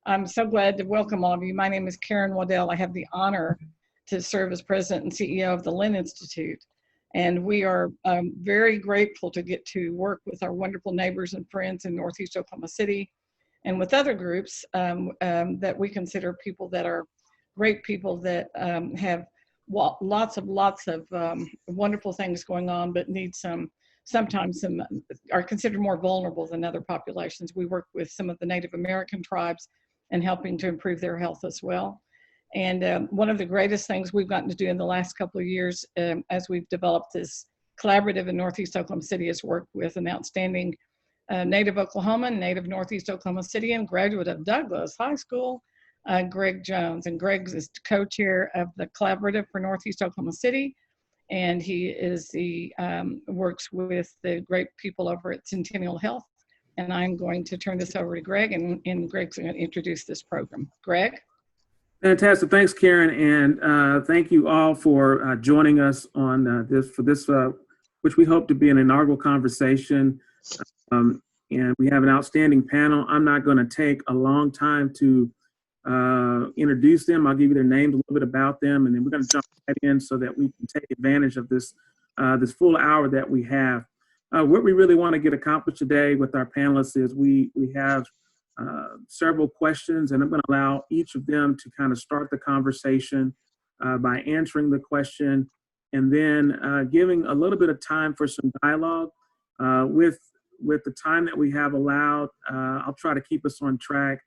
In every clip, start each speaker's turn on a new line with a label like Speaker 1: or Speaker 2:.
Speaker 1: I'm so glad to welcome all of you. My name is Karen Waddell. I have the honor to serve as president and CEO of the Lynn Institute. And we are very grateful to get to work with our wonderful neighbors and friends in Northeast Oklahoma City and with other groups that we consider people that are great people that have lots of wonderful things going on, but need sometimes are considered more vulnerable than other populations. We work with some of the Native American tribes and helping to improve their health as well. And one of the greatest things we've gotten to do in the last couple of years as we've developed this collaborative in Northeast Oklahoma City is work with an outstanding native Oklahoman, native Northeast Oklahoma City, and graduate of Douglas High School, Greg Jones. And Greg is co-chair of the collaborative for Northeast Oklahoma City. And he is works with the great people over at Centennial Health. And I'm going to turn this over to Greg, and Greg's going to introduce this program. Greg?
Speaker 2: Fantastic. Thanks, Karen. And thank you all for joining us on this, which we hope to be an inaugural conversation. And we have an outstanding panel. I'm not going to take a long time to introduce them. I'll give you their names, a little bit about them, and then we're going to jump right in so that we can take advantage of this full hour that we have. What we really want to get accomplished today with our panelists is we have several questions, and I'm going to allow each of them to kind of start the conversation by answering the question, and then giving a little bit of time for some dialogue. With the time that we have allowed, I'll try to keep us on track,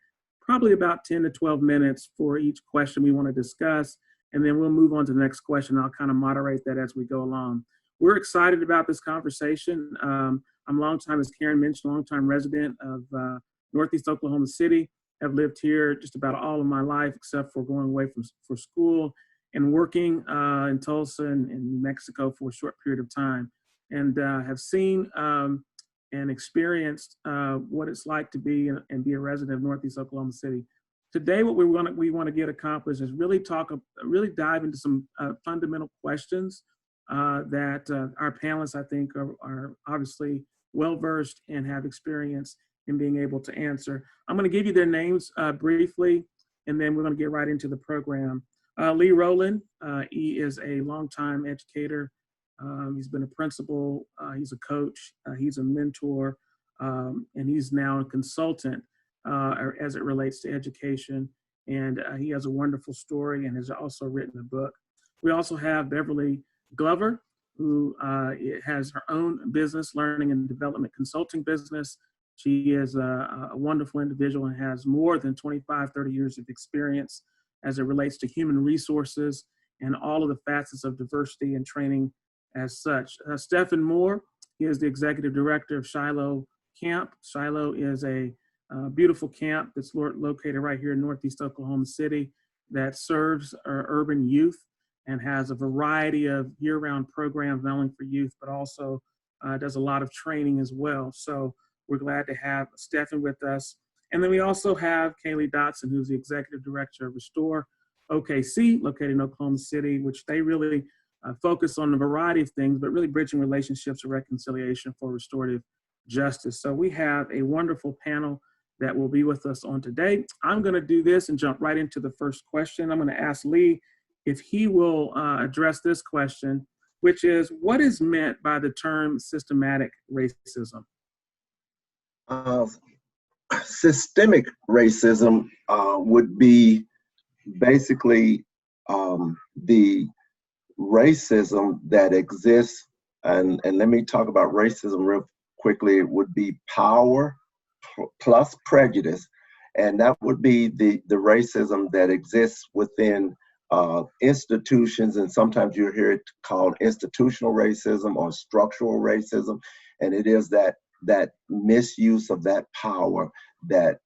Speaker 2: probably about 10 to 12 minutes for each question we want to discuss, and then we'll move on to the next question. I'll kind of moderate that as we go along. We're excited about this conversation. I'm a longtime, as Karen mentioned, longtime resident of Northeast Oklahoma City. I've lived here just about all of my life, except for going away for school and working in Tulsa and New Mexico for a short period of time, and have seen and experienced what it's like to be a resident of Northeast Oklahoma City. Today, what we want to get accomplished is really dive into some fundamental questions that our panelists, I think, are obviously well-versed and have experience in being able to answer. I'm going to give you their names briefly, and then we're going to get right into the program. Lee Roland, he is a longtime educator. He's been a principal, he's a coach, he's a mentor, and he's now a consultant as it relates to education. And he has a wonderful story and has also written a book. We also have Beverly Glover, who has her own business, learning and development consulting business. She is a wonderful individual and has more than 25, 30 years of experience as it relates to human resources and all of the facets of diversity and training as such. Stephan Moore, he is the executive director of Shiloh Camp. Shiloh is a beautiful camp that's located right here in Northeast Oklahoma City that serves our urban youth and has a variety of year-round programs, not only for youth, but also does a lot of training as well. So we're glad to have Stephan with us. And then we also have Caylee Dodson, who's the executive director of Restore OKC, located in Oklahoma City, which they really focus on a variety of things, but really bridging relationships and reconciliation for restorative justice. So we have a wonderful panel that will be with us on today. I'm going to do this and jump right into the first question. I'm going to ask Lee if he will address this question, which is, what is meant by the term systematic racism?
Speaker 3: Systemic racism would be basically the racism that exists, and let me talk about racism real quickly. It would be power plus prejudice, and that would be the racism that exists within institutions, and sometimes you hear it called institutional racism or structural racism, and it is that misuse of that power that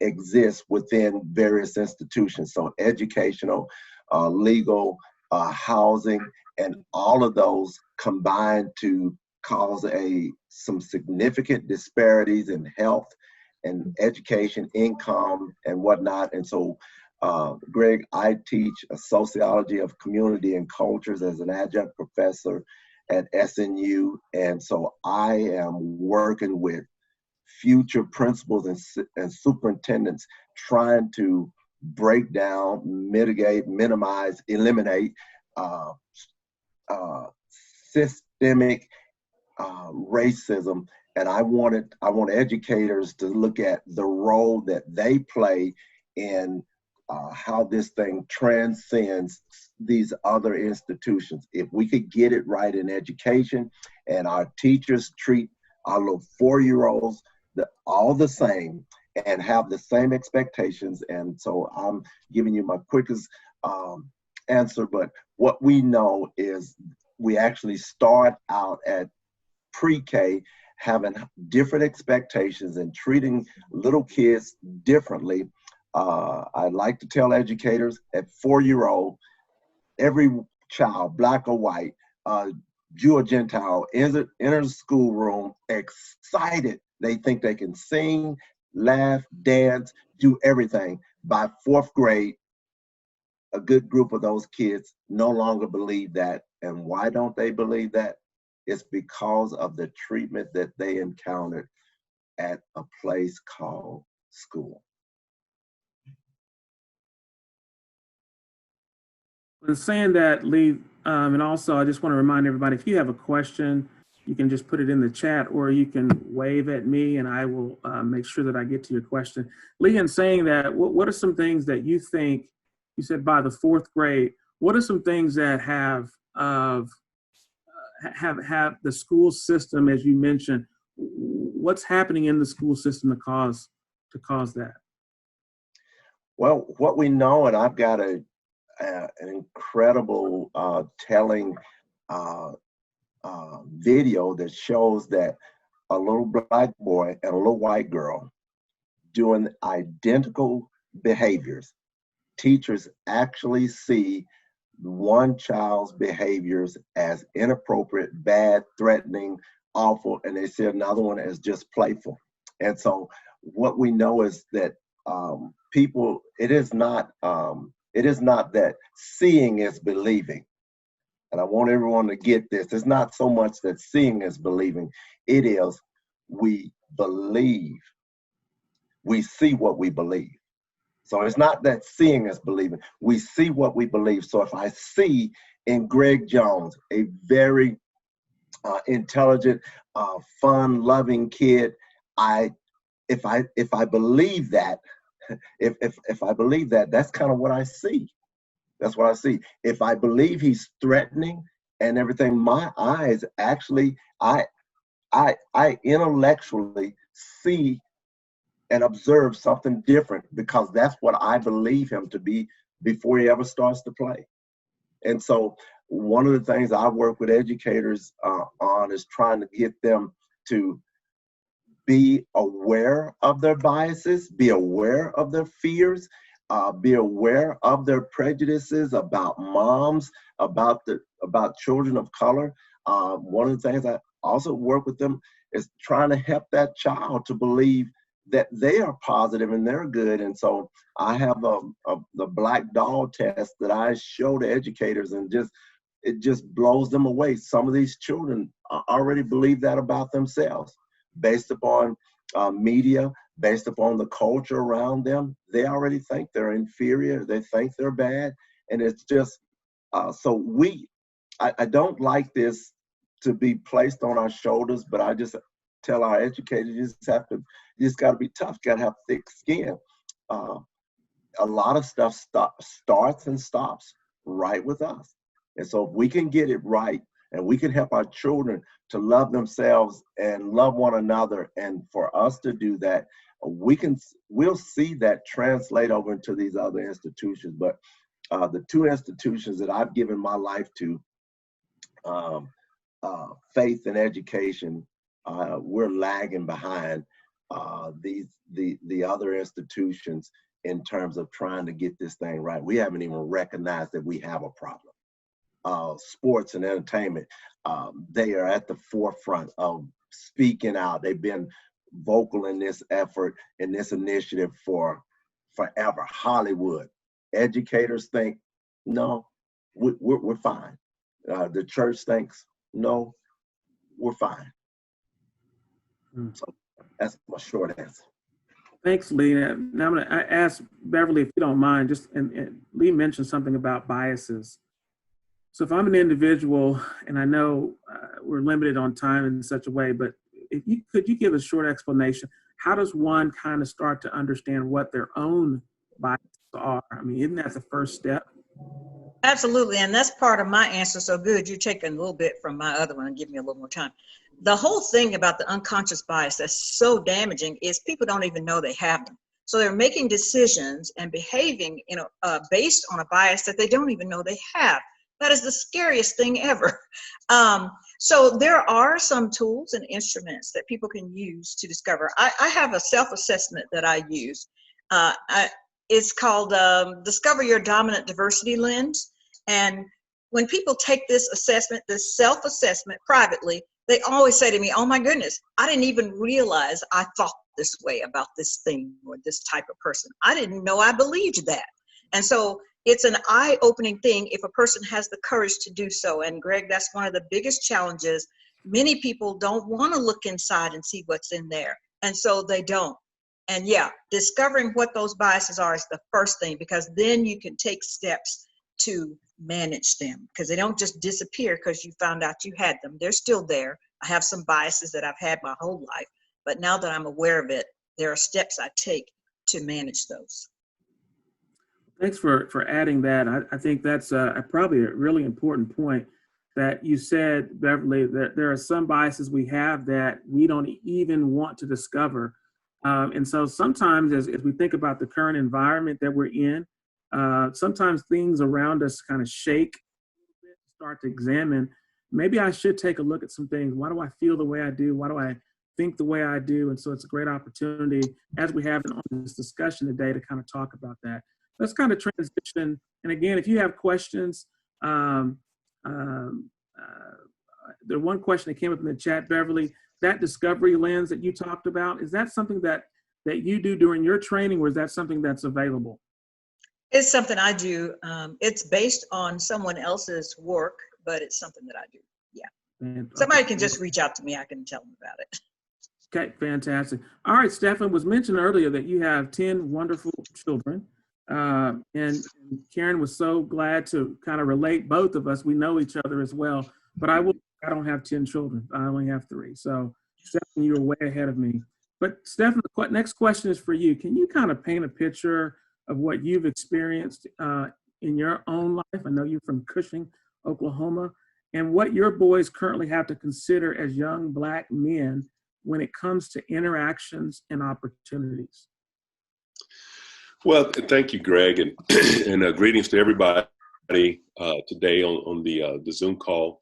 Speaker 3: exists within various institutions. So educational, legal, housing, and all of those combine to cause some significant disparities in health and education, income, and whatnot. And so, Greg, I teach a sociology of community and cultures as an adjunct professor at SNU. And so I am working with future principals and superintendents trying to break down, mitigate, minimize, eliminate systemic racism. And I want educators to look at the role that they play in how this thing transcends these other institutions. If we could get it right in education, and our teachers treat our little 4-year-olds all the same and have the same expectations. And so I'm giving you my quickest answer, but what we know is we actually start out at pre-K having different expectations and treating little kids differently. I like to tell educators at 4-year-old, every child, black or white, Jew or Gentile, enters the schoolroom excited. They think they can sing, laugh, dance, do everything. By 4th grade, a good group of those kids no longer believe that. And why don't they believe that? It's because of the treatment that they encountered at a place called school.
Speaker 2: In saying that, Lee, and also I just want to remind everybody, if you have a question, you can just put it in the chat, or you can wave at me and I will make sure that I get to your question. Lee, in saying that, what are some things that you think, you said by the 4th grade, what are some things that have the school system, as you mentioned, what's happening in the school system to cause that?
Speaker 3: Well, what we know, and I've got an incredible telling video that shows that a little black boy and a little white girl doing identical behaviors. Teachers actually see one child's behaviors as inappropriate, bad, threatening, awful, and they see another one as just playful. And so what we know is that people, it is not that seeing is believing. And I want everyone to get this. It's not so much that seeing is believing. It is we believe. We see what we believe. So it's not that seeing is believing. We see what we believe. So if I see in Greg Jones a very intelligent, fun, loving kid, if I believe that, if I believe that, that's kind of what I see. That's what I see. If I believe he's threatening and everything, my eyes actually, I intellectually see and observe something different, because that's what I believe him to be before he ever starts to play. And so one of the things I work with educators on is trying to get them to be aware of their biases, be aware of their fears, be aware of their prejudices about moms, about children of color. One of the things I also work with them is trying to help that child to believe that they are positive and they're good. And so I have the black doll test that I show to educators, and it just blows them away. Some of these children already believe that about themselves, based upon media, based upon the culture around them. They already think they're inferior. They think they're bad. And it's just, so I don't like this to be placed on our shoulders, but I just tell our educators, you just got to be tough, got to have thick skin. A lot of stuff starts and stops right with us. And so if we can get it right, and we can help our children to love themselves and love one another, and for us to do that, we'll see that translate over into these other institutions. But the 2 institutions that I've given my life to, faith and education, we're lagging behind the other institutions in terms of trying to get this thing right. We haven't even recognized that we have a problem. Sports and entertainment, they are at the forefront of speaking out. They've been vocal in this effort, in this initiative for forever. Hollywood, educators think, no, we're fine. The church thinks, no, we're fine. So that's my short answer.
Speaker 2: Thanks, Lee. Now I'm going to ask Beverly, if you don't mind, and Lee mentioned something about biases. So if I'm an individual, and I know we're limited on time in such a way, but could you give a short explanation? How does one kind of start to understand what their own biases are? I mean, isn't that the first step?
Speaker 4: Absolutely, and that's part of my answer. So good, you're taking a little bit from my other one and give me a little more time. The whole thing about the unconscious bias that's so damaging is people don't even know they have them. So they're making decisions and behaving, based on a bias that they don't even know they have. That is the scariest thing ever. So there are some tools and instruments that people can use to discover. I have a self-assessment that I use. It's called Discover Your Dominant Diversity Lens. And when people take this assessment, this self-assessment privately, they always say to me, oh my goodness, I didn't even realize I thought this way about this thing or this type of person. I didn't know I believed that. And so it's an eye-opening thing if a person has the courage to do so. And Greg, that's one of the biggest challenges. Many people don't want to look inside and see what's in there. And so they don't. And yeah, discovering what those biases are is the first thing, because then you can take steps to manage them, because they don't just disappear because you found out you had them. They're still there. I have some biases that I've had my whole life, but now that I'm aware of it, there are steps I take to manage those.
Speaker 2: Thanks for adding that. I think that's probably a really important point that you said, Beverly, that there are some biases we have that we don't even want to discover. And so sometimes as we think about the current environment that we're in, sometimes things around us kind of shake, start to examine, maybe I should take a look at some things. Why do I feel the way I do? Why do I think the way I do? And so it's a great opportunity, as we have on this discussion today, to kind of talk about that. Let's kind of transition. And again, if you have questions, the one question that came up in the chat, Beverly, that discovery lens that you talked about, is that something that you do during your training, or is that something that's available?
Speaker 4: It's something I do. It's based on someone else's work, but it's something that I do. Yeah. And, somebody can just reach out to me. I can tell them about it.
Speaker 2: Okay, fantastic. All right, Stephan, was mentioned earlier that you have 10 wonderful children. And Karen was so glad to kind of relate both of us. We know each other as well, but I don't have 10 children. I only have 3. So Stephan, you're way ahead of me. But Stephan, the next question is for you. Can you kind of paint a picture of what you've experienced in your own life? I know you're from Cushing, Oklahoma, and what your boys currently have to consider as young Black men when it comes to interactions and opportunities.
Speaker 5: Well, thank you, Greg, and greetings to everybody today on the Zoom call.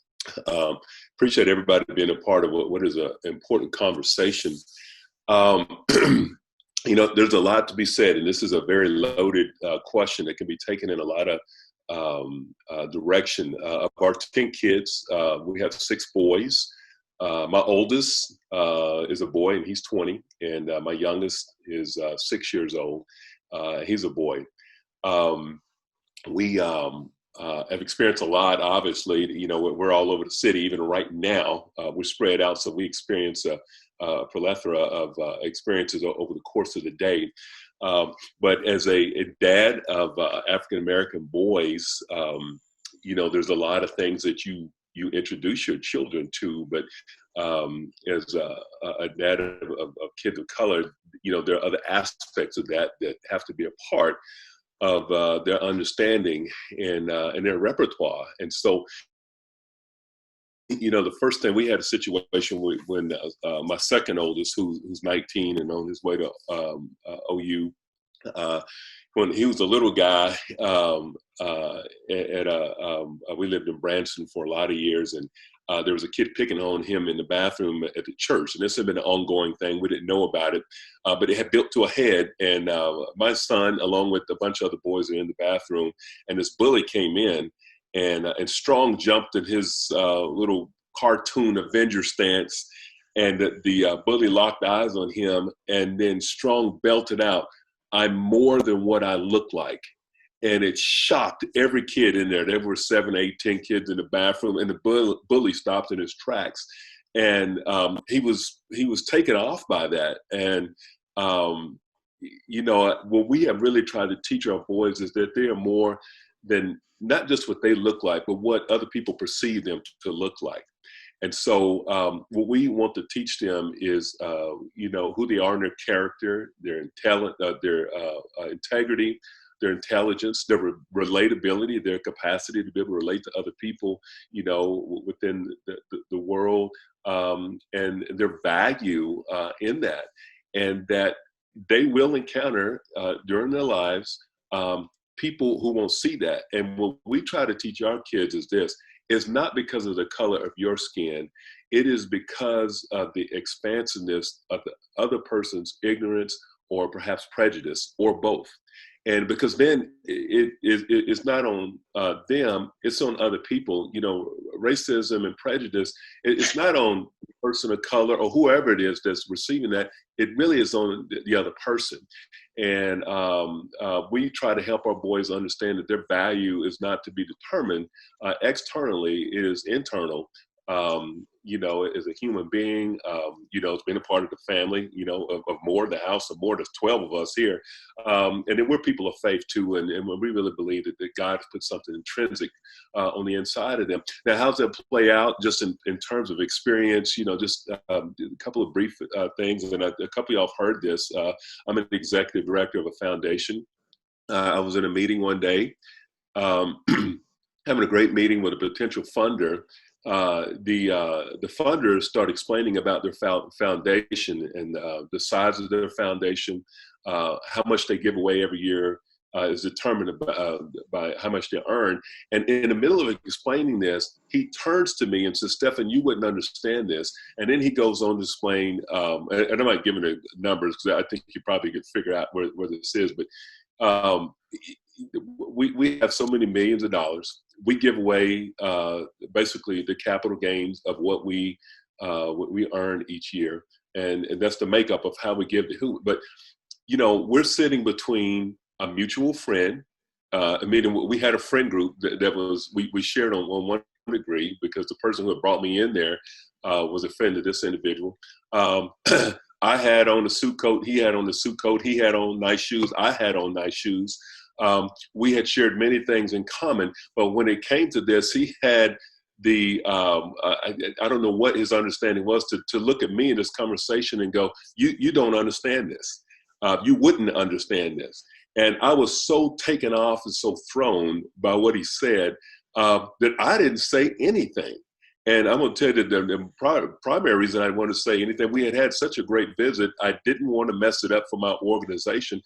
Speaker 5: Appreciate everybody being a part of what is an important conversation. There's a lot to be said, and this is a very loaded question that can be taken in a lot of direction. Of our 10 kids, we have 6 boys. My oldest is a boy, and he's 20, and my youngest is 6 years old. He's a boy. We have experienced a lot, obviously. We're all over the city. Even right now, we're spread out, so we experience a plethora of experiences over the course of the day. But as a dad of African-American boys, there's a lot of things that you introduce your children to, but as a dad of kids of color, there are other aspects of that have to be a part of their understanding and their repertoire. And so, the first thing, we had a situation when my second oldest, who's 19 and on his way to OU, when he was a little guy, we lived in Branson for a lot of years, and there was a kid picking on him in the bathroom at the church, and this had been an ongoing thing. We didn't know about it, but it had built to a head, and my son, along with a bunch of other boys, are in the bathroom, and this bully came in, and Strong jumped in his little cartoon Avenger stance, and the bully locked eyes on him, and then Strong belted out, "I'm more than what I look like." And it shocked every kid in there. There were 7, 8, 10 kids in the bathroom, and the bully stopped in his tracks. And he was taken off by that. And what we have really tried to teach our boys is that they are more than not just what they look like, but what other people perceive them to look like. And so what we want to teach them is, who they are in their character, their talent, their integrity, their intelligence, their relatability, their capacity to be able to relate to other people, within the world, and their value in that. And that they will encounter during their lives people who won't see that. And what we try to teach our kids is this. It's not because of the color of your skin. It is because of the expansiveness of the other person's ignorance or perhaps prejudice or both. And because then it's not on them, it's on other people. Racism and prejudice, it's not on the person of color or whoever it is that's receiving that. It really is on the other person. And we try to help our boys understand that their value is not to be determined externally, it is internal. As a human being, it's been a part of the family, of more, the house of more, there's 12 of us here. And then we're people of faith too. And we really believe that God has put something intrinsic on the inside of them. Now, how's that play out just in terms of experience? Just a couple of brief things. And a couple of y'all have heard this. I'm an executive director of a foundation. I was in a meeting one day, having a great meeting with a potential funder. The funders start explaining about their foundation and the size of their foundation, how much they give away every year is determined by how much they earn. And in the middle of explaining this, he turns to me and says, "Stephan, you wouldn't understand this." And then he goes on to explain, and I'm not giving the numbers because I think you probably could figure out where this is, but we have so many millions of dollars. We give away basically the capital gains of what we earn each year, and that's the makeup of how we give to who. But we're sitting between a mutual friend. We had a friend group that was we shared on one degree because the person who had brought me in there was a friend of this individual. I had on a suit coat. He had on the suit coat. He had on nice shoes. I had on nice shoes. We had shared many things in common, but when it came to this, he had the I don't know what his understanding was to look at me in this conversation and go, you don't understand this. You wouldn't understand this. And I was so taken off and so thrown by what he said that I didn't say anything. And I'm going to tell you that the primary reason I wanted to say anything, we had such a great visit. I didn't want to mess it up for my organization.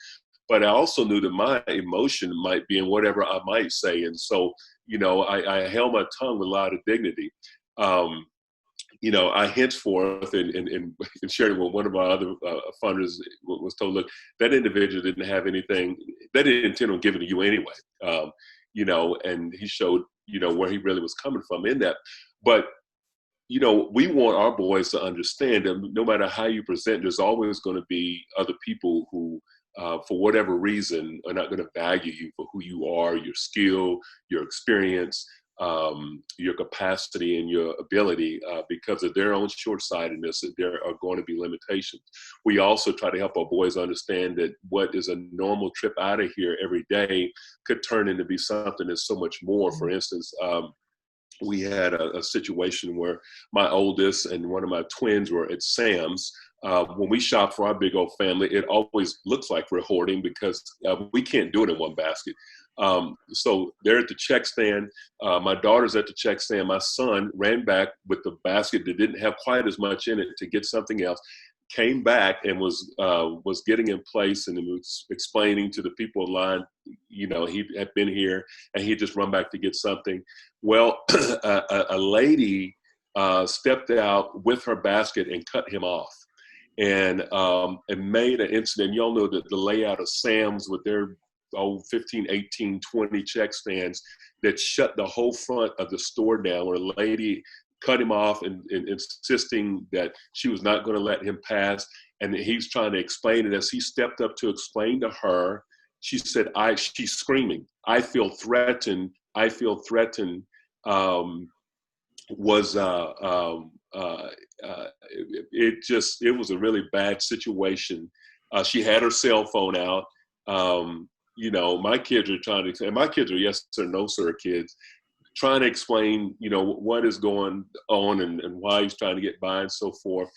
Speaker 5: But I also knew that my emotion might be in whatever I might say. And so, I held my tongue with a lot of dignity. I henceforth and shared it with one of our other funders was told, look, that individual didn't have anything, they didn't intend on giving to you anyway. And he showed, where he really was coming from in that. But, we want our boys to understand that no matter how you present, there's always going to be other people who, for whatever reason, are not going to value you for who you are, your skill, your experience, your capacity, and your ability because of their own short-sightedness. There are going to be limitations. We also try to help our boys understand that what is a normal trip out of here every day could turn into be something that's so much more. For instance, we had a situation where my oldest and one of my twins were at Sam's. When we shop for our big old family, it always looks like we're hoarding because we can't do it in one basket. So they're at the check stand. My daughter's at the check stand. My son ran back with the basket that didn't have quite as much in it to get something else. Came back and was getting in place and was explaining to the people in line, he had been here and he just run back to get something. Well, a lady stepped out with her basket and cut him off. And made an incident. Y'all know that the layout of Sam's with their 15, 18, 20 check stands that shut the whole front of the store down, where a lady cut him off and insisting that she was not going to let him pass. And he's trying to explain it. As he stepped up to explain to her, she said, she's screaming, "I feel threatened. I feel threatened." It was a really bad situation. She had her cell phone out. You know, my kids are trying to, and my kids are yes or no sir kids, trying to explain, you know, what is going on and why he's trying to get by and so forth.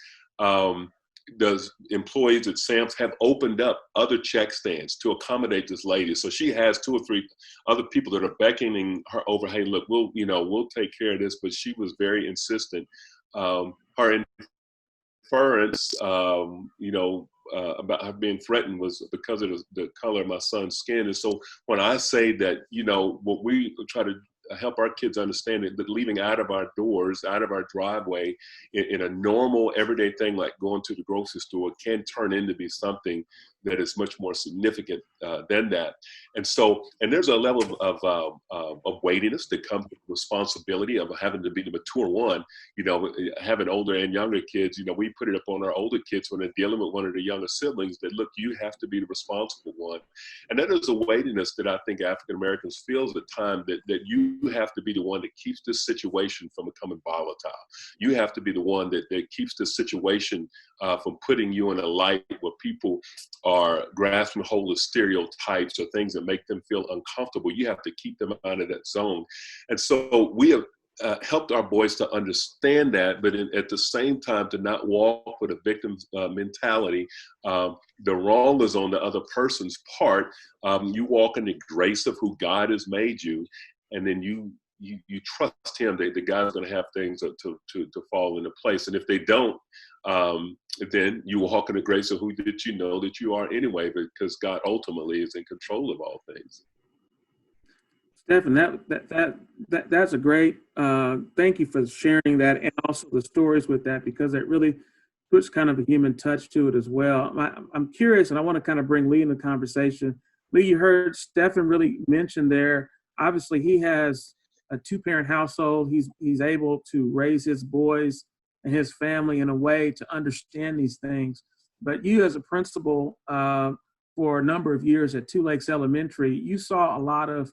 Speaker 5: Does employees at Sam's have opened up other check stands to accommodate this lady? So she has 2 or 3 other people that are beckoning her over. Hey, look, we'll take care of this. But she was very insistent. Her inference, about her being threatened was because of the color of my son's skin. And so when I say that, you know, what we try to help our kids understand it, that leaving out of our doors, out of our driveway in a normal everyday thing like going to the grocery store can turn into be something that is much more significant than that. And so, and there's a level of weightiness that comes with responsibility of having to be the mature one. You know, having older and younger kids, you know, we put it up on our older kids when they're dealing with one of the younger siblings that, look, you have to be the responsible one. And that is a weightiness that I think African Americans feels at times, that you have to be the one that keeps this situation from becoming volatile. You have to be the one that keeps this situation from putting you in a light where people are grasping hold of stereotypes or things that make them feel uncomfortable. You have to keep them out of that zone. And so we have helped our boys to understand that, but at the same time to not walk with a victim's mentality. The wrong is on the other person's part. You walk in the grace of who God has made you, and then you trust him that the God's going to have things to fall into place. And if they don't, then you walk in the grace of who did you know that you are anyway, because God ultimately is in control of all things.
Speaker 2: Stephan, that's a great, thank you for sharing that, and also the stories with that, because it really puts kind of a human touch to it as well. I'm curious, and I want to kind of bring Lee in the conversation. Lee, you heard Stephan really mention there, obviously he has a 2-parent household. He's able to raise his boys and his family in a way to understand these things. But you as a principal for a number of years at Two Lakes Elementary, you saw a lot of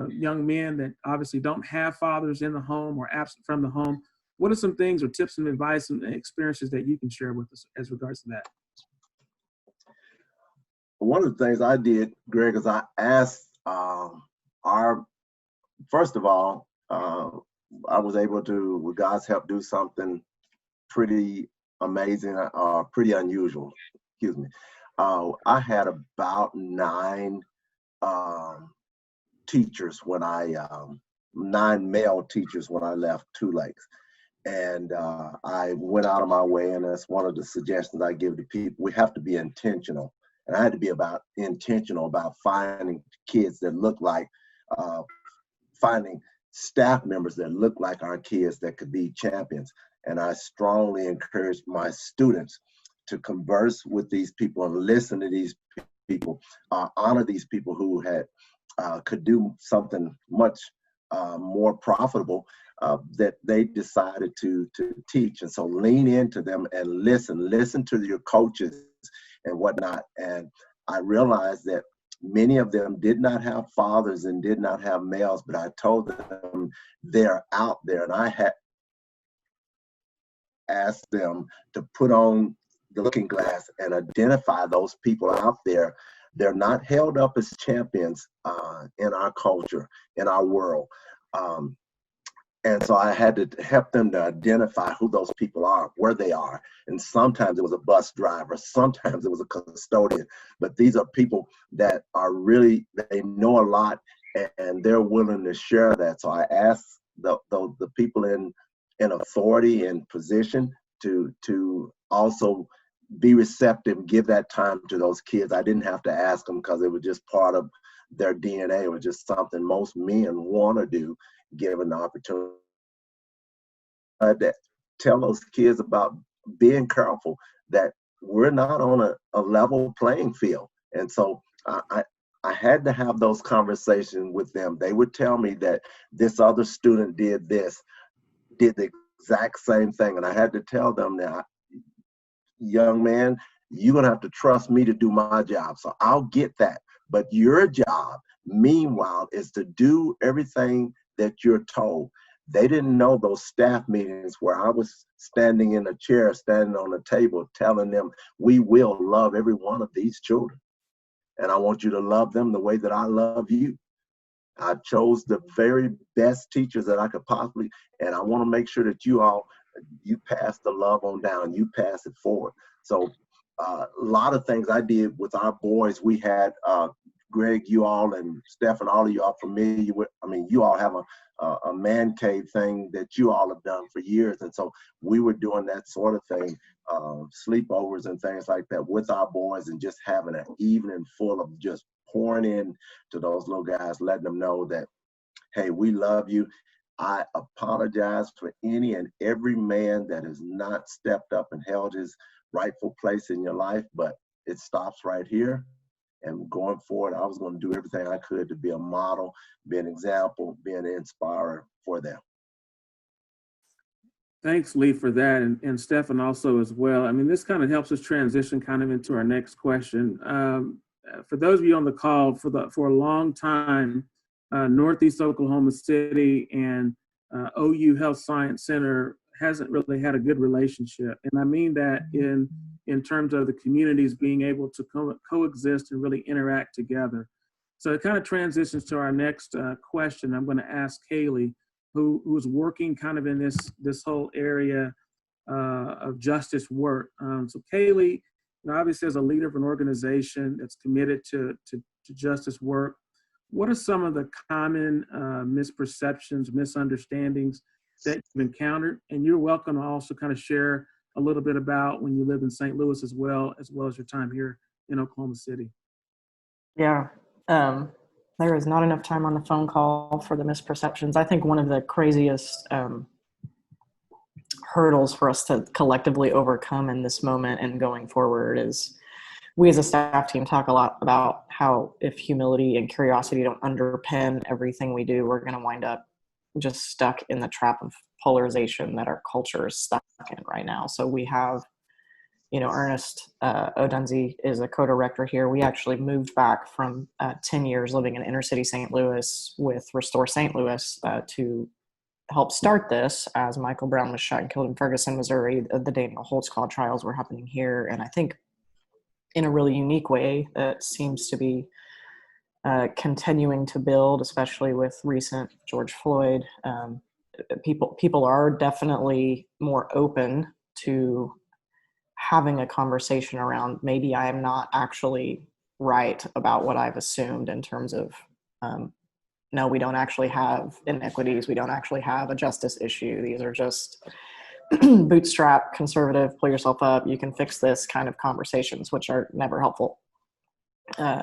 Speaker 2: young men that obviously don't have fathers in the home or absent from the home. What are some things or tips and advice and experiences that you can share with us as regards to that?
Speaker 3: One of the things I did, Greg, is I asked first of all, I was able to, with God's help, do something pretty amazing, pretty unusual. Excuse me. I had about 9 teachers when 9 male teachers when I left Two Lakes. And I went out of my way, and that's one of the suggestions I give to people. We have to be intentional. And I had to be intentional about finding kids that look like, finding staff members that look like our kids that could be champions. And I strongly encourage my students to converse with these people and listen to these people, honor these people who could do something much more profitable that they decided to teach. And so lean into them and listen to your coaches and whatnot. And I realized that many of them did not have fathers and did not have males, but I told them they're out there. And I had asked them to put on the looking glass and identify those people out there. They're not held up as champions in our culture, in our world. And so I had to help them to identify who those people are, where they are. And sometimes it was a bus driver, sometimes it was a custodian. But these are people that are really, they know a lot, and they're willing to share that. So I asked the people in authority and position to also be receptive, give that time to those kids. I didn't have to ask them because it was just part of their DNA. It was just something most men want to do, given the opportunity. That tell those kids about being careful, that we're not on a level playing field. And so I had to have those conversations with them. They would tell me that this other student did the exact same thing. And I had to tell them that, young man, you're going to have to trust me to do my job. So I'll get that. But your job, meanwhile, is to do everything that you're told. They didn't know those staff meetings where I was standing in a chair, standing on a table, telling them, we will love every one of these children. And I want you to love them the way that I love you. I chose the very best teachers that I could possibly, and I want to make sure that you pass the love on down, you pass it forward. So a lot of things I did with our boys, we had Greg, you all, and Stephan, all of you are familiar with, I mean, you all have a man cave thing that you all have done for years. And so we were doing that sort of thing, sleepovers and things like that with our boys, and just having an evening full of just pouring in to those little guys, letting them know that, hey, we love you. I apologize for any and every man that has not stepped up and held his rightful place in your life, but it stops right here. And going forward, I was going to do everything I could to be a model, be an example, be an inspirer for them.
Speaker 2: Thanks, Lee, for that, and Stephan also as well. I mean, this kind of helps us transition kind of into our next question. For those of you on the call, for a long time, Northeast Oklahoma City and OU Health Science Center hasn't really had a good relationship. And I mean that in terms of the communities being able to coexist and really interact together. So it kind of transitions to our next question. I'm going to ask Caylee, who's working kind of in this whole area of justice work. So Caylee, obviously as a leader of an organization that's committed to justice work, what are some of the common misperceptions, misunderstandings that you've encountered? And you're welcome to also kind of share a little bit about when you lived in St. Louis as well as your time here in Oklahoma City.
Speaker 6: Yeah, there is not enough time on the phone call for the misperceptions. I think one of the craziest hurdles for us to collectively overcome in this moment and going forward is we as a staff team talk a lot about how if humility and curiosity don't underpin everything we do, we're going to wind up just stuck in the trap of polarization that our culture is stuck in right now. So we have, Ernest Odunzi is a co-director here. We actually moved back from 10 years living in inner city St. Louis with Restore St. Louis to help start this as Michael Brown was shot and killed in Ferguson, Missouri. The Daniel Holtzclaw trials were happening here. And I think in a really unique way that seems to be continuing to build, especially with recent George Floyd. People are definitely more open to having a conversation around maybe I am not actually right about what I've assumed in terms of no, we don't actually have inequities. We don't actually have a justice issue. These are just bootstrap, conservative, pull yourself up, you can fix this kind of conversations, which are never helpful.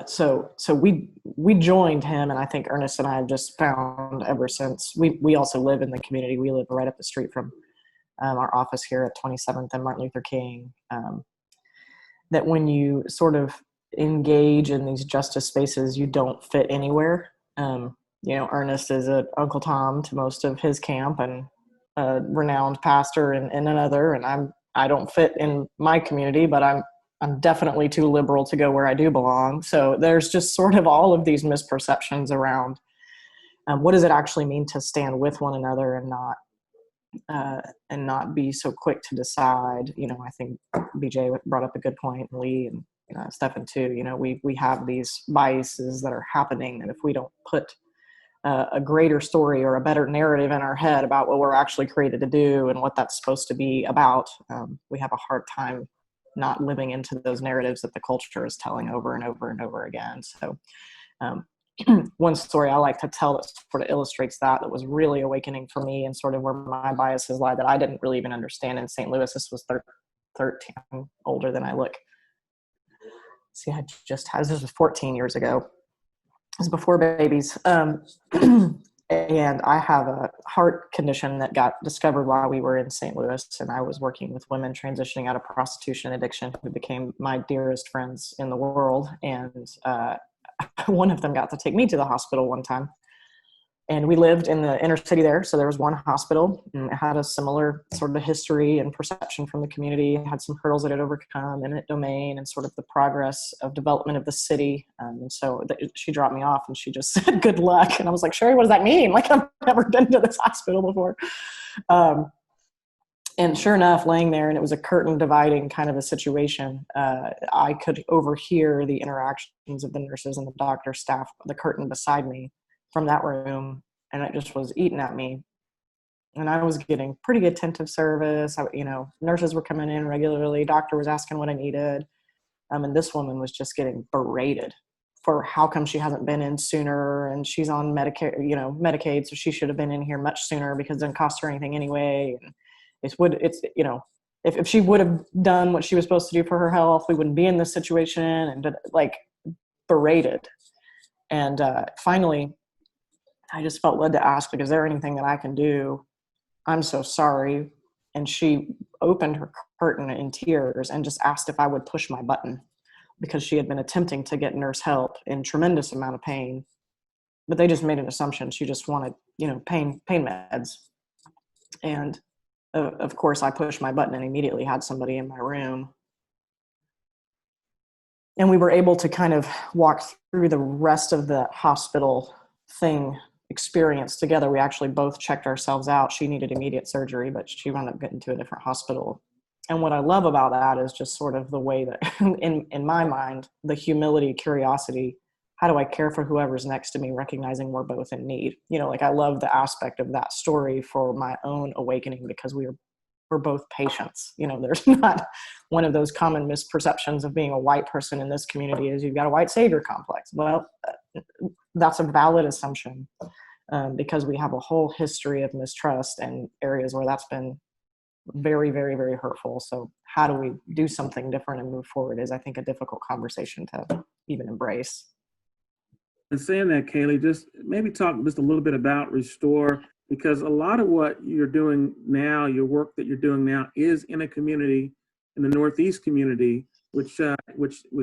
Speaker 6: So we joined him, and I think Ernest and I have just found ever since, we also live in the community. We live right up the street from our office here at 27th and Martin Luther King, that when you sort of engage in these justice spaces, you don't fit anywhere. Ernest is an Uncle Tom to most of his camp and a renowned pastor in another, and I don't fit in my community, but I'm definitely too liberal to go where I do belong. So there's just sort of all of these misperceptions around what does it actually mean to stand with one another and not be so quick to decide. I think BJ brought up a good point, Lee and Stephan too. We have these biases that are happening, and if we don't put a greater story or a better narrative in our head about what we're actually created to do and what that's supposed to be about, we have a hard time not living into those narratives that the culture is telling over and over and over again. So one story I like to tell that sort of illustrates that was really awakening for me and sort of where my biases lie that I didn't really even understand in St. Louis. This was 13, I'm older than I look. See, this was 14 years ago. It was before babies. And I have a heart condition that got discovered while we were in St. Louis, and I was working with women transitioning out of prostitution and addiction who became my dearest friends in the world. And one of them got to take me to the hospital one time. And we lived in the inner city there. So there was one hospital, and it had a similar sort of history and perception from the community. It had some hurdles that it overcome, eminent domain, and sort of the progress of development of the city. And so she dropped me off and she just said, good luck. And I was like, Sherry, what does that mean? Like, I've never been to this hospital before. And sure enough, laying there, and it was a curtain dividing kind of a situation. I could overhear the interactions of the nurses and the doctor staff, the curtain beside me from that room, and it just was eating at me. And I was getting pretty attentive service. Nurses were coming in regularly. Doctor was asking what I needed. And this woman was just getting berated for how come she hasn't been in sooner, and she's on Medicaid, so she should have been in here much sooner because it doesn't cost her anything anyway. And if she would have done what she was supposed to do for her health, we wouldn't be in this situation, and like berated. And finally, I just felt led to ask, like, is there anything that I can do? I'm so sorry. And she opened her curtain in tears and just asked if I would push my button, because she had been attempting to get nurse help in tremendous amount of pain, but they just made an assumption. She just wanted, pain meds. And of course I pushed my button and immediately had somebody in my room. And we were able to kind of walk through the rest of the hospital experience together. We actually both checked ourselves out. She needed immediate surgery, but she wound up getting to a different hospital. And what I love about that is just sort of the way that, in my mind, the humility, curiosity, how do I care for whoever's next to me, recognizing we're both in need? I love the aspect of that story for my own awakening, because we're both patients. There's not one of those common misperceptions of being a white person in this community is you've got a white savior complex. Well, that's a valid assumption, because we have a whole history of mistrust and areas where that's been very, very, very hurtful. So how do we do something different and move forward is, I think, a difficult conversation to even embrace.
Speaker 2: And saying that, Caylee, just maybe talk just a little bit about Restore, because a lot of what you're doing now, your work that you're doing now, is in a community, in the Northeast community, which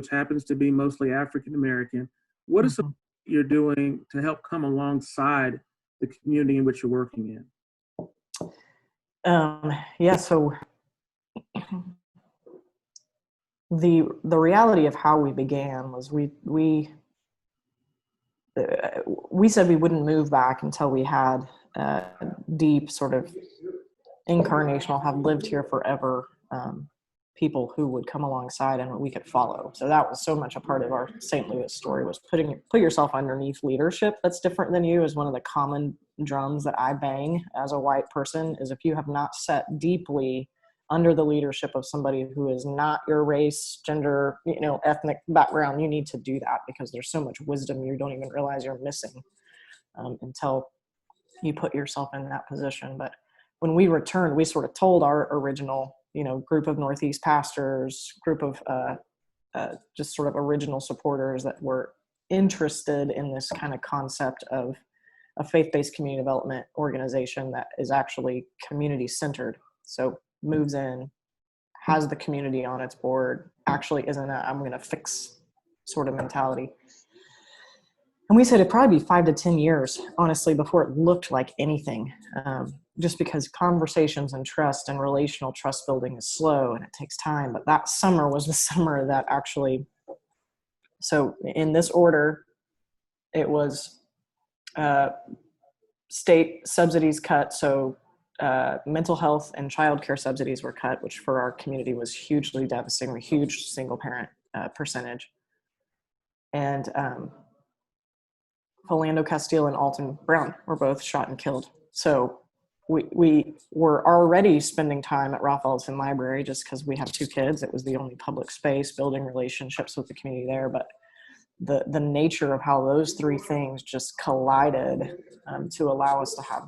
Speaker 2: happens to be mostly African American. What is something you're doing to help come alongside the community in which you're working in?
Speaker 6: So the reality of how we began was we said we wouldn't move back until we had deep sort of incarnational, have lived here forever people who would come alongside and we could follow. So that was so much a part of our St. Louis story, was put yourself underneath leadership that's different than you. Is one of the common drums that I bang as a white person, is if you have not sat deeply under the leadership of somebody who is not your race, gender, ethnic background, you need to do that, because there's so much wisdom you don't even realize you're missing until you put yourself in that position. But when we returned, we sort of told our original, group of Northeast pastors, group of just sort of original supporters that were interested in this kind of concept of a faith-based community development organization that is actually community-centered. So moves in, has the community on its board, actually isn't a I'm going to fix sort of mentality. And we said it'd probably be 5 to 10 years, honestly, before it looked like anything, just because conversations and trust and relational trust building is slow and it takes time. But that summer was the summer that actually, so in this order, it was state subsidies cut. So mental health and childcare subsidies were cut, which for our community was hugely devastating, a huge single parent percentage. And Philando Castile and Alton Brown were both shot and killed. So we were already spending time at Ralph Ellison Library just because we have 2 kids. It was the only public space, building relationships with the community there. But the nature of how those 3 things just collided to allow us to have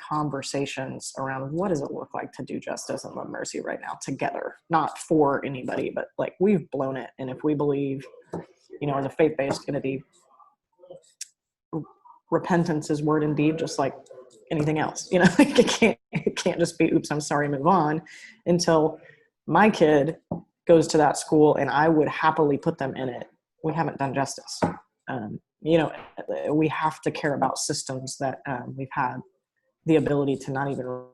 Speaker 6: conversations around what does it look like to do justice and love mercy right now together, not for anybody, but like we've blown it. And if we believe, as a faith-based entity, repentance is word and deed, just like anything else. It can't just be, oops, I'm sorry, move on, until my kid goes to that school and I would happily put them in it. We haven't done justice. we have to care about systems that we've had the ability to not even.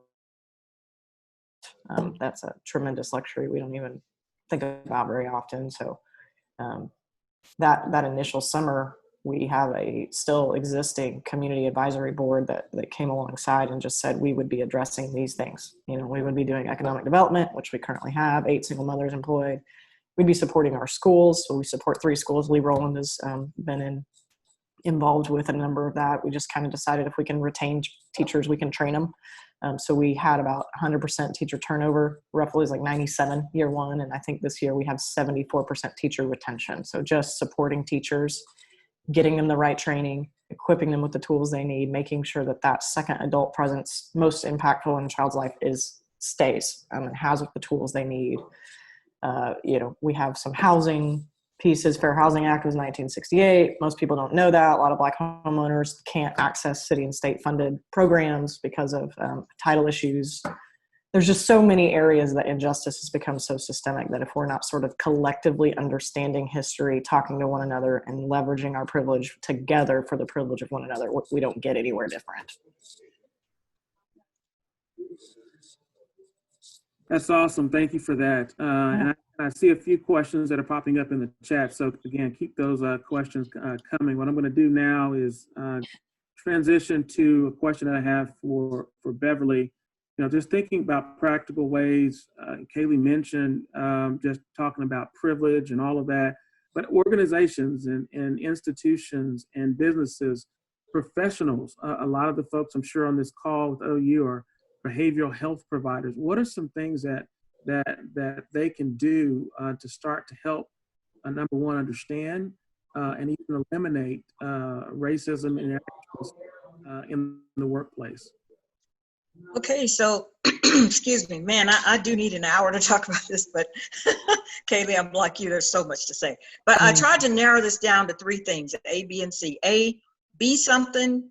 Speaker 6: That's a tremendous luxury we don't even think about very often. So that initial summer, we have a still existing community advisory board that came alongside and just said we would be addressing these things. We would be doing economic development, which we currently have 8 single mothers employed. We'd be supporting our schools. So we support 3 schools. Roland has been involved with a number of that. We just kind of decided if we can retain teachers, we can train them. So we had about 100% teacher turnover, roughly is like 97 year one. And I think this year we have 74% teacher retention. So just supporting teachers, getting them the right training, equipping them with the tools they need, making sure that second adult presence, most impactful in a child's life, stays and has the tools they need. We have some housing pieces. Fair Housing Act was 1968. Most people don't know that. A lot of Black homeowners can't access city and state funded programs because of title issues. There's just so many areas that injustice has become so systemic that if we're not sort of collectively understanding history, talking to one another, and leveraging our privilege together for the privilege of one another, we don't get anywhere different.
Speaker 2: That's awesome. Thank you for that. And I see a few questions that are popping up in the chat. So again, keep those questions coming. What I'm going to do now is transition to a question that I have for Beverly. Just thinking about practical ways. Caylee mentioned just talking about privilege and all of that, but organizations and institutions and businesses, professionals, a lot of the folks I'm sure on this call with OU are behavioral health providers. What are some things that they can do to start to help, number one, understand and even eliminate racism and in the workplace?
Speaker 4: Okay, so excuse me, man, I do need an hour to talk about this, but Caylee, I'm like you, there's so much to say. But I tried to narrow this down to 3 things, A, B, and C. A, be something,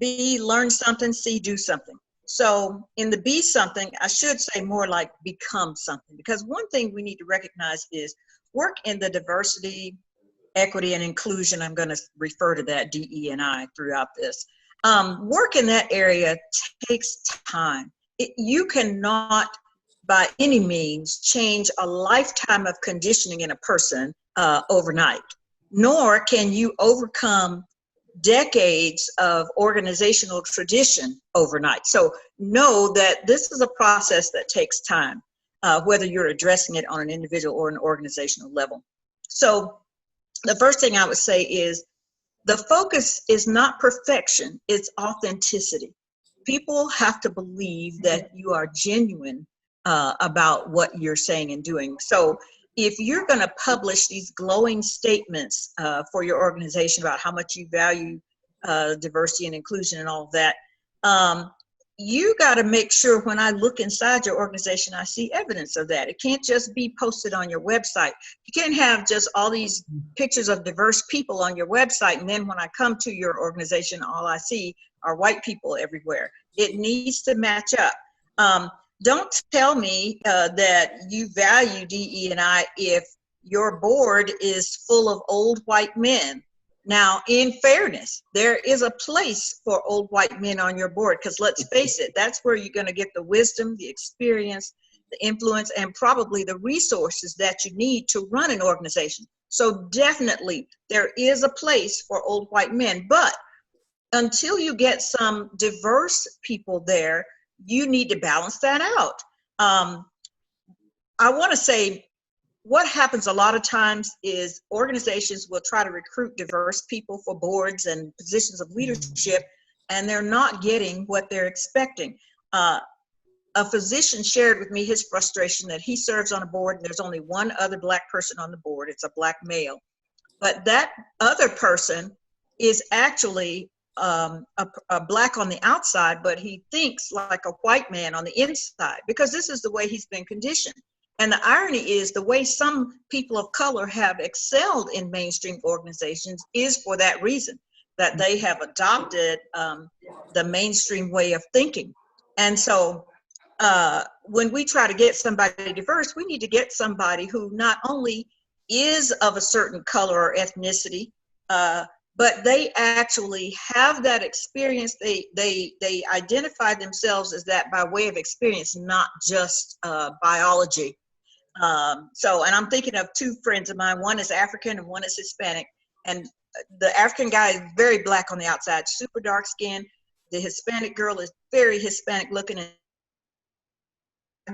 Speaker 4: B, learn something, C, do something. So in the be something, I should say more like become something, because one thing we need to recognize is work in the diversity, equity, and inclusion. I'm going to refer to that DE&I throughout this. Work in that area takes time. You cannot by any means change a lifetime of conditioning in a person overnight, nor can you overcome decades of organizational tradition overnight. So know that this is a process that takes time, whether you're addressing it on an individual or an organizational level. So the first thing I would say is the focus is not perfection, it's authenticity. People have to believe that you are genuine about what you're saying and doing. So if you're going to publish these glowing statements for your organization about how much you value diversity and inclusion and all of that, you got to make sure when I look inside your organization, I see evidence of that. It can't just be posted on your website. You can't have just all these pictures of diverse people on your website, and then when I come to your organization, all I see are white people everywhere. It needs to match up. Don't tell me that you value DE&I if your board is full of old white men. Now, in fairness, there is a place for old white men on your board, because let's face it, that's where you're going to get the wisdom, the experience, the influence, and probably the resources that you need to run an organization. So definitely there is a place for old white men, but until you get some diverse people there, you need to balance that out. I want to say what happens a lot of times is organizations will try to recruit diverse people for boards and positions of leadership, and they're not getting what they're expecting. A physician shared with me his frustration that he serves on a board and there's only one other Black person on the board. It's a Black male. But that other person is actually a Black on the outside, but he thinks like a white man on the inside, because this is the way he's been conditioned. And the irony is the way some people of color have excelled in mainstream organizations is for that reason, that they have adopted the mainstream way of thinking. And so when we try to get somebody diverse, we need to get somebody who not only is of a certain color or ethnicity, but they actually have that experience. They identify themselves as that by way of experience, not just biology. And I'm thinking of two friends of mine. One is African and one is Hispanic. And the African guy is very black on the outside, super dark skin. The Hispanic girl is very Hispanic looking in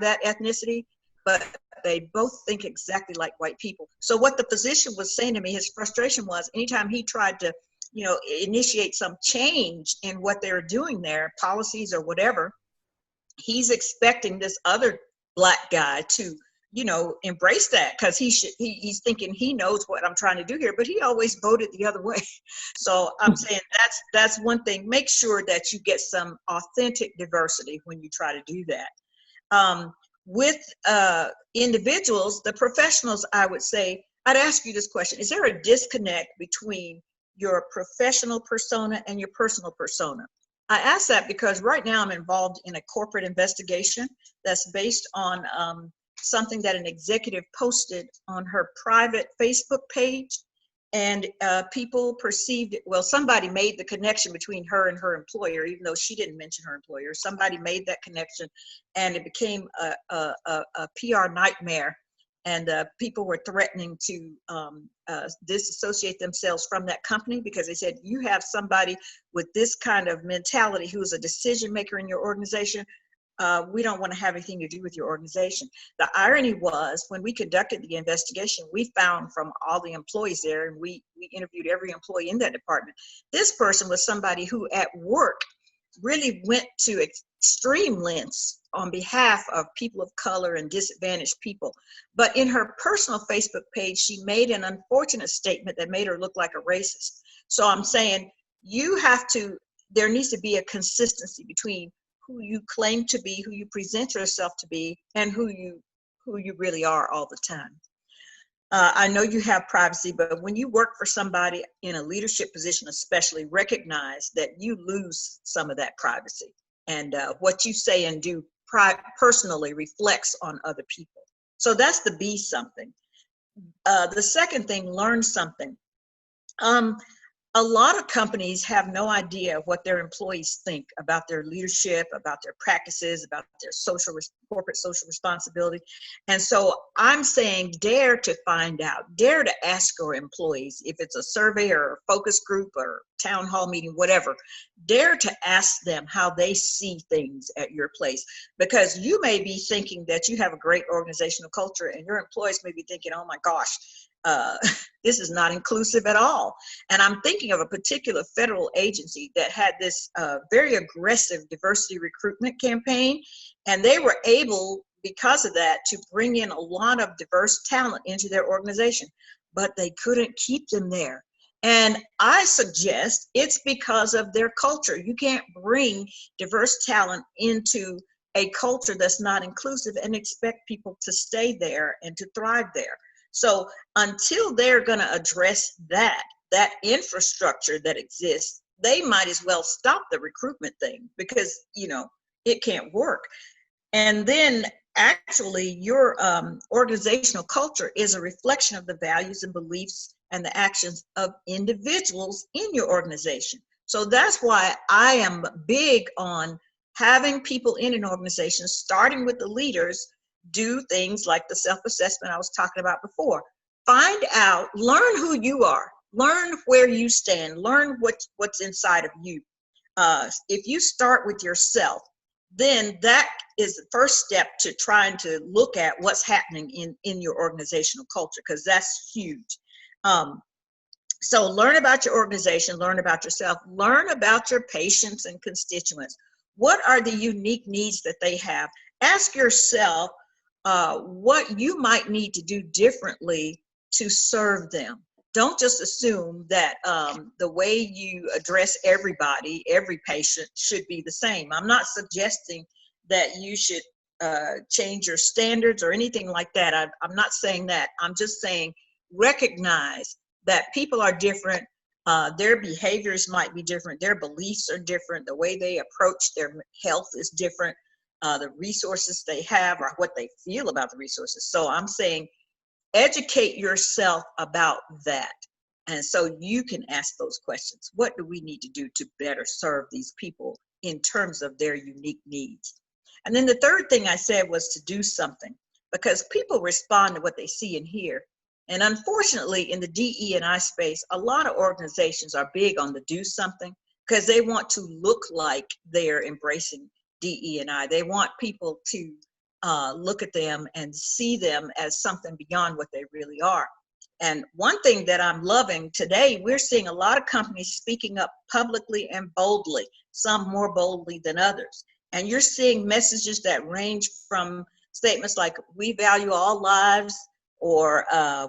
Speaker 4: that ethnicity, but they both think exactly like white people. So what the physician was saying to me, his frustration was anytime he tried to, initiate some change in what they were doing there, policies or whatever, he's expecting this other black guy to, embrace that, because he's thinking he knows what I'm trying to do here, but he always voted the other way. So I'm saying that's one thing. Make sure that you get some authentic diversity when you try to do that. With individuals, the professionals, I would say, I'd ask you this question. Is there a disconnect between your professional persona and your personal persona? I ask that because right now I'm involved in a corporate investigation that's based on something that an executive posted on her private Facebook page. And people perceived it, well, somebody made the connection between her and her employer, even though she didn't mention her employer. Somebody made that connection, and it became a PR nightmare. And people were threatening to disassociate themselves from that company because they said, you have somebody with this kind of mentality who's a decision maker in your organization. We don't want to have anything to do with your organization. The irony was, when we conducted the investigation, we found from all the employees there, and we interviewed every employee in that department, this person was somebody who at work really went to extreme lengths on behalf of people of color and disadvantaged people. But in her personal Facebook page, she made an unfortunate statement that made her look like a racist. So I'm saying there needs to be a consistency between who you claim to be, who you present yourself to be, and who you really are all the time. I know you have privacy, but when you work for somebody in a leadership position, especially, recognize that you lose some of that privacy, and what you say and do personally reflects on other people. So that's the be something. The second thing, learn something. A lot of companies have no idea what their employees think about their leadership, about their practices, about their corporate social responsibility. And so I'm saying, dare to find out, dare to ask your employees, if it's a survey or a focus group or town hall meeting, whatever, dare to ask them how they see things at your place. Because you may be thinking that you have a great organizational culture, and your employees may be thinking, oh my gosh, this is not inclusive at all. And I'm thinking of a particular federal agency that had this very aggressive diversity recruitment campaign, and they were able, because of that, to bring in a lot of diverse talent into their organization, but they couldn't keep them there. And I suggest it's because of their culture. You can't bring diverse talent into a culture that's not inclusive and expect people to stay there and to thrive there. So until they're going to address that infrastructure that exists, they might as well stop the recruitment thing, because, it can't work. And then actually your organizational culture is a reflection of the values and beliefs and the actions of individuals in your organization. So that's why I am big on having people in an organization, starting with the leaders, do things like the self-assessment I was talking about before. Find out, learn who you are, learn where you stand, learn what's inside of you. If you start with yourself, then that is the first step to trying to look at what's happening in your organizational culture, because that's huge. So learn about your organization, learn about yourself, learn about your patients and constituents. What are the unique needs that they have? Ask yourself what you might need to do differently to serve them. Don't just assume that the way you address everybody, every patient, should be the same. I'm not suggesting that you should change your standards or anything like that. I'm not saying that. I'm just saying recognize that people are different. Their behaviors might be different. Their beliefs are different. The way they approach their health is different. The resources they have, or what they feel about the resources. So I'm saying educate yourself about that. And so you can ask those questions. What do we need to do to better serve these people in terms of their unique needs? And then the third thing I said was to do something, because people respond to what they see and hear. And unfortunately, in the DE&I space, a lot of organizations are big on the do something because they want to look like they're embracing DE&I. They want people to look at them and see them as something beyond what they really are. And one thing that I'm loving today, we're seeing a lot of companies speaking up publicly and boldly, some more boldly than others. And you're seeing messages that range from statements like, we value all lives, or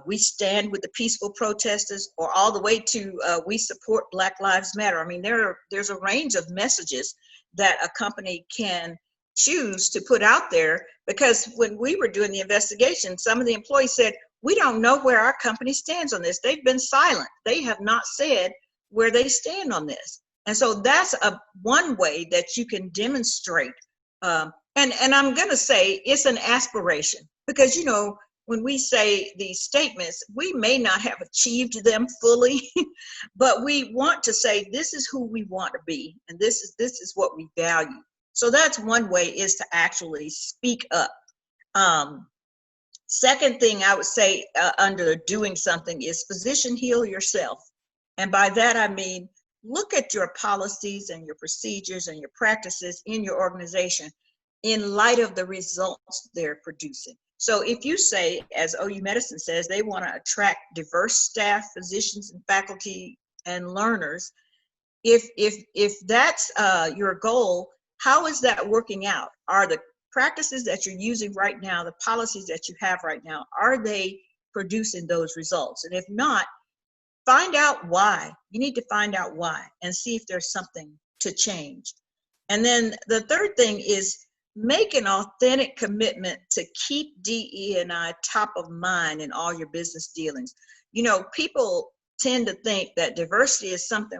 Speaker 4: we stand with the peaceful protesters, or all the way to we support Black Lives Matter. I mean, there's a range of messages that a company can choose to put out there, because when we were doing the investigation, some of the employees said, we don't know where our company stands on this. They've been silent. They have not said where they stand on this. And so that's one way that you can demonstrate. And I'm going to say it's an aspiration, because, you know, when we say these statements, we may not have achieved them fully, but we want to say this is who we want to be, and this is what we value. So that's one way, is to actually speak up. Second thing I would say under doing something is physician heal yourself. And by that I mean, look at your policies and your procedures and your practices in your organization in light of the results they're producing. So if you say, as OU Medicine says, they want to attract diverse staff, physicians and faculty and learners, if that's your goal, how is that working out? Are the practices that you're using right now, the policies that you have right now, are they producing those results? And if not, find out why. You need to find out why and see if there's something to change. And then the third thing is make an authentic commitment to keep DE&I top of mind in all your business dealings. You know, people tend to think that diversity is something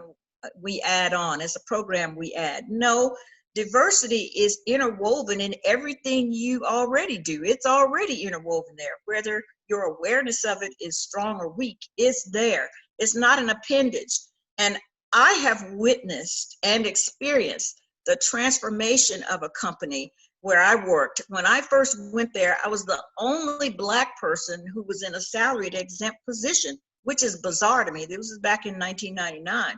Speaker 4: we add on, it's a program we add. No, diversity is interwoven in everything you already do. It's already interwoven there. Whether your awareness of it is strong or weak, it's there. It's not an appendage. And I have witnessed and experienced the transformation of a company where I worked. When I first went there, I was the only Black person who was in a salaried exempt position, which is bizarre to me. This was back in 1999.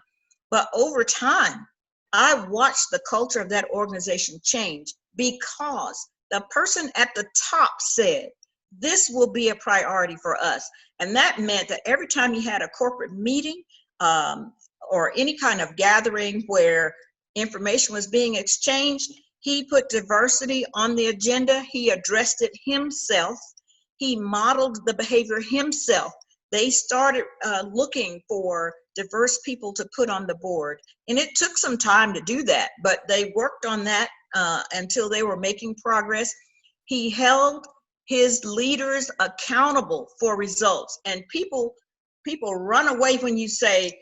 Speaker 4: But over time, I watched the culture of that organization change, because the person at the top said, this will be a priority for us. And that meant that every time you had a corporate meeting or any kind of gathering where information was being exchanged, he put diversity on the agenda. He addressed it himself. He modeled the behavior himself. They started looking for diverse people to put on the board. And it took some time to do that, but they worked on that until they were making progress. He held his leaders accountable for results. And people run away when you say,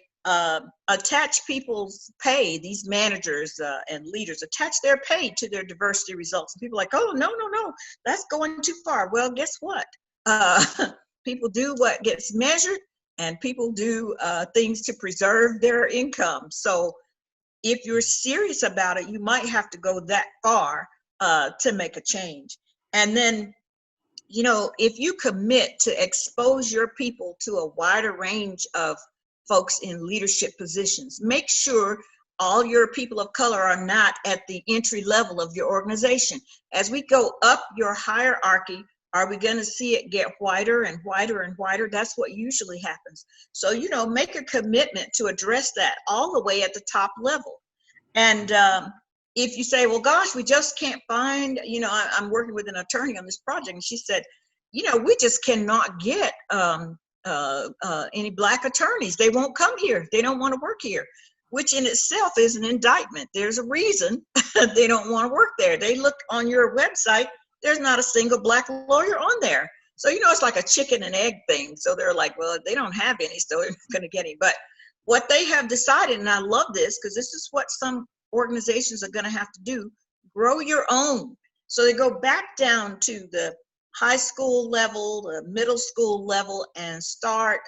Speaker 4: attach people's pay, these managers and leaders, attach their pay to their diversity results. And people are like, oh, no, that's going too far. Well, guess what? People do what gets measured, and people do things to preserve their income. So if you're serious about it, you might have to go that far to make a change. And then, you know, if you commit to expose your people to a wider range of folks in leadership positions, make sure all your people of color are not at the entry level of your organization. As we go up your hierarchy, are we going to see it get whiter and whiter and whiter? That's what usually happens. So, you know, make a commitment to address that all the way at the top level. And if you say, well, gosh, we just can't find, you know, I'm working with an attorney on this project, and she said, you know, we just cannot get any Black attorneys. They won't come here. They don't want to work here, which in itself is an indictment. There's a reason they don't want to work there. They look on your website, there's not a single Black lawyer on there. So, you know, it's like a chicken and egg thing. So they're like, well, they don't have any, so they're not going to get any. But what they have decided, and I love this, because this is what some organizations are going to have to do, grow your own. So they go back down to the high school level, the middle school level, and start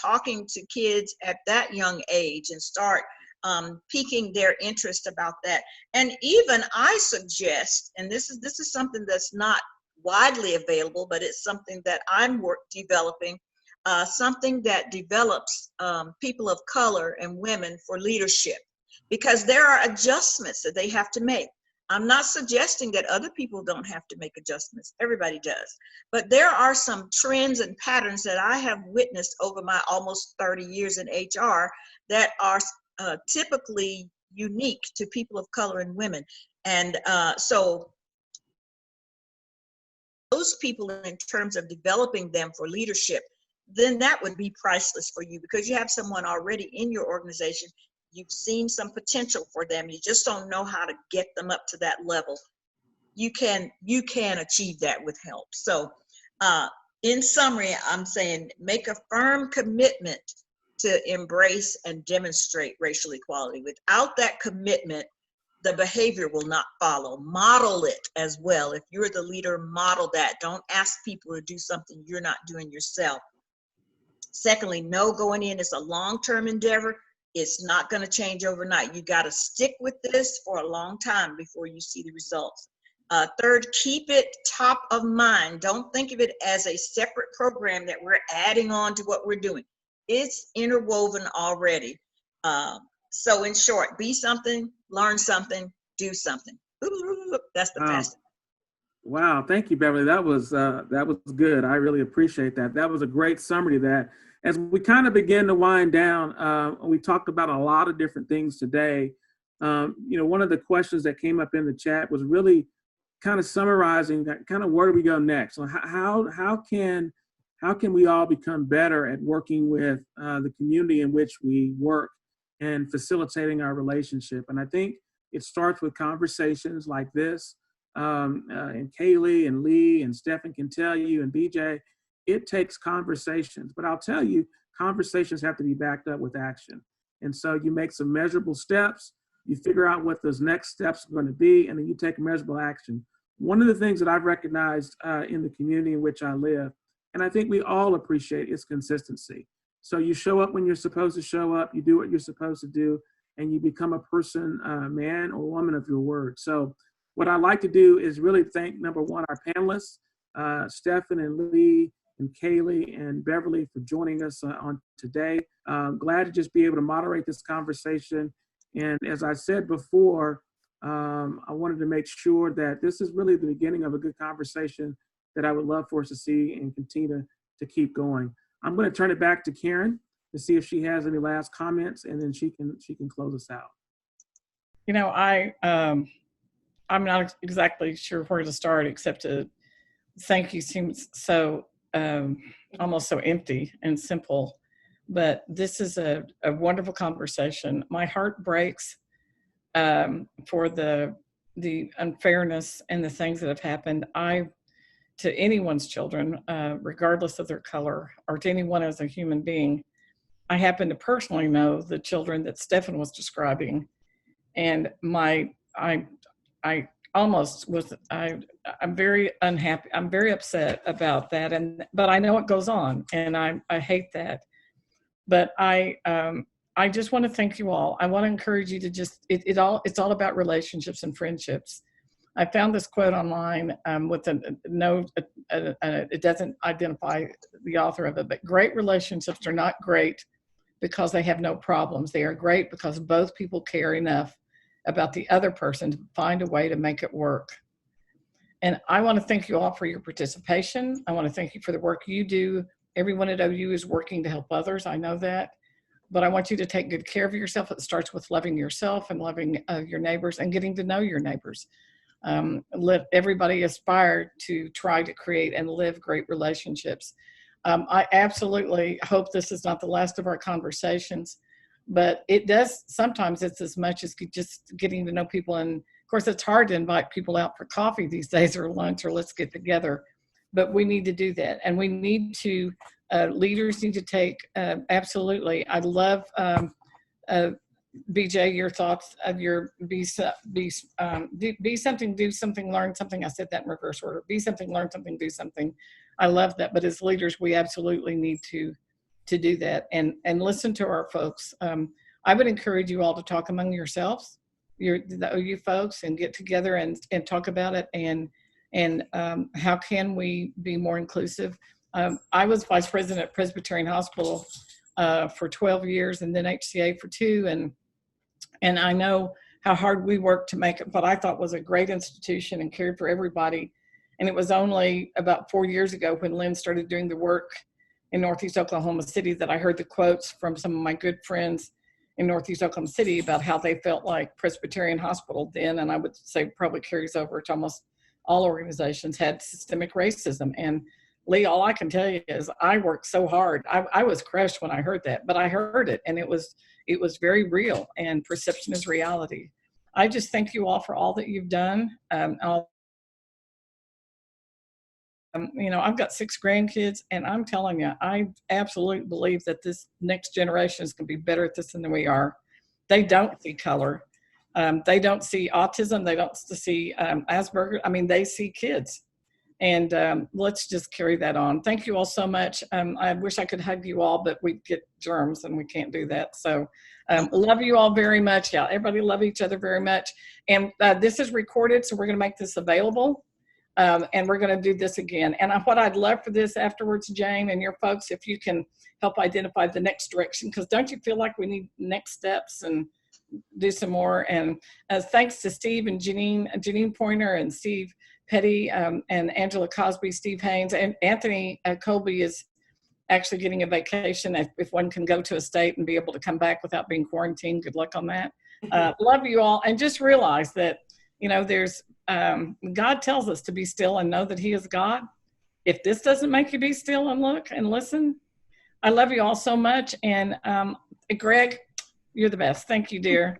Speaker 4: talking to kids at that young age and start piquing their interest about that. And even I suggest, and this is something that's not widely available, but it's something that I'm developing, something that develops people of color and women for leadership, because there are adjustments that they have to make. I'm not suggesting that other people don't have to make adjustments. Everybody does. But there are some trends and patterns that I have witnessed over my almost 30 years in HR that are typically unique to people of color and women. And so those people, in terms of developing them for leadership, then that would be priceless for you, because you have someone already in your organization. You've seen some potential for them. You just don't know how to get them up to that level. You can achieve that with help. So in summary, I'm saying make a firm commitment to embrace and demonstrate racial equality. Without that commitment, the behavior will not follow. Model it as well. If you're the leader, model that. Don't ask people to do something you're not doing yourself. Secondly, know going in, it's a long-term endeavor. It's not going to change overnight. You got to stick with this for a long time before you see the results. Third, keep it top of mind. Don't think of it as a separate program that we're adding on to what we're doing. It's interwoven already. So in short, be something, learn something, do something. That's the fastest.
Speaker 2: Wow, thank you, Beverly. That was good. I really appreciate that. That was a great summary of that. As we kind of begin to wind down, we talked about a lot of different things today. One of the questions that came up in the chat was really kind of summarizing that, kind of where do we go next? So how can we all become better at working with the community in which we work and facilitating our relationship? And I think it starts with conversations like this. And Caylee and Lee and Stephan can tell you, and BJ, it takes conversations. But I'll tell you, conversations have to be backed up with action. And so you make some measurable steps, you figure out what those next steps are going to be, and then you take measurable action. One of the things that I've recognized in the community in which I live, and I think we all appreciate, is consistency. So you show up when you're supposed to show up, you do what you're supposed to do, and you become a person, man or woman of your word. So what I'd like to do is really thank, number one, our panelists, Stephan and Lee and Caylee and Beverly, for joining us on today. Glad to just be able to moderate this conversation. And as I said before, I wanted to make sure that this is really the beginning of a good conversation that I would love for us to see and continue to keep going. I'm going to turn it back to Karen to see if she has any last comments, and then she can close us out.
Speaker 1: I'm not exactly sure where to start, except to thank you. Seems so almost so empty and simple, but this is a wonderful conversation. My heart breaks for the unfairness and the things that have happened. To anyone's children, regardless of their color, or to anyone as a human being. I happen to personally know the children that Stephan was describing, and I'm very unhappy. I'm very upset about that, but I know it goes on, and I hate that. But I just want to thank you all. I want to encourage you to it's all about relationships and friendships. I found this quote online with a note. It doesn't identify the author of it, but great relationships are not great because they have no problems. They are great because both people care enough about the other person to find a way to make it work. And I want to thank you all for your participation. I want to thank you for the work you do. Every one of you is working to help others. I know that. But I want you to take good care of yourself. It starts with loving yourself and loving your neighbors and getting to know your neighbors. Let everybody aspire to try to create and live great relationships. I absolutely hope this is not the last of our conversations, but it does. Sometimes it's as much as just getting to know people. And of course, it's hard to invite people out for coffee these days, or lunch, or let's get together. But we need to do that. And we need to, leaders need to take, absolutely. I love BJ, your thoughts of your be something, do something, learn something. I said that in reverse order. Be something, learn something, do something. I love that. But as leaders, we absolutely need to do that and listen to our folks. I would encourage you all to talk among yourselves, the OU folks, and get together and talk about it and how can we be more inclusive. I was vice president at Presbyterian Hospital for 12 years and then HCA for 2. And I know how hard we worked to make it what I thought was a great institution and cared for everybody. And it was only about 4 years ago when Lynn started doing the work in Northeast Oklahoma City that I heard the quotes from some of my good friends in Northeast Oklahoma City about how they felt like Presbyterian Hospital then, and I would say probably carries over to almost all organizations, had systemic racism. And Lee, all I can tell you is I worked so hard. I was crushed when I heard that, but I heard it, and it was very real, and perception is reality. I just thank you all for all that you've done. I've got 6 grandkids, and I'm telling you, I absolutely believe that this next generation is going to be better at this than we are. They don't see color. They don't see autism. They don't see Asperger. I mean, they see kids. And let's just carry that on. Thank you all so much. I wish I could hug you all, but we get germs and we can't do that. So love you all very much. Yeah, everybody love each other very much. And this is recorded, so we're going to make this available. And we're going to do this again. And what I'd love for this afterwards, Jane and your folks, if you can help identify the next direction, because don't you feel like we need next steps and do some more? And thanks to Steve and Janine Pointer and Steve Petty and Angela Cosby, Steve Haynes, and Anthony Colby is actually getting a vacation if one can go to a state and be able to come back without being quarantined. Good luck on that. Love you all. And just realize that, there's God tells us to be still and know that he is God. If this doesn't make you be still and look and listen, I love you all so much. And Greg, you're the best. Thank you, dear.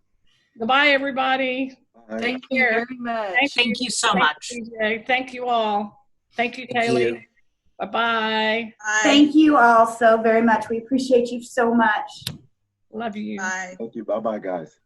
Speaker 1: Goodbye, everybody.
Speaker 7: Thank you very much.
Speaker 8: Thank you so much.
Speaker 1: You, thank you all. Thank you, Caylee. Bye-bye.
Speaker 9: Thank you all so very much. We appreciate you so much.
Speaker 1: Love you.
Speaker 4: Bye.
Speaker 3: Thank you. Bye-bye, guys.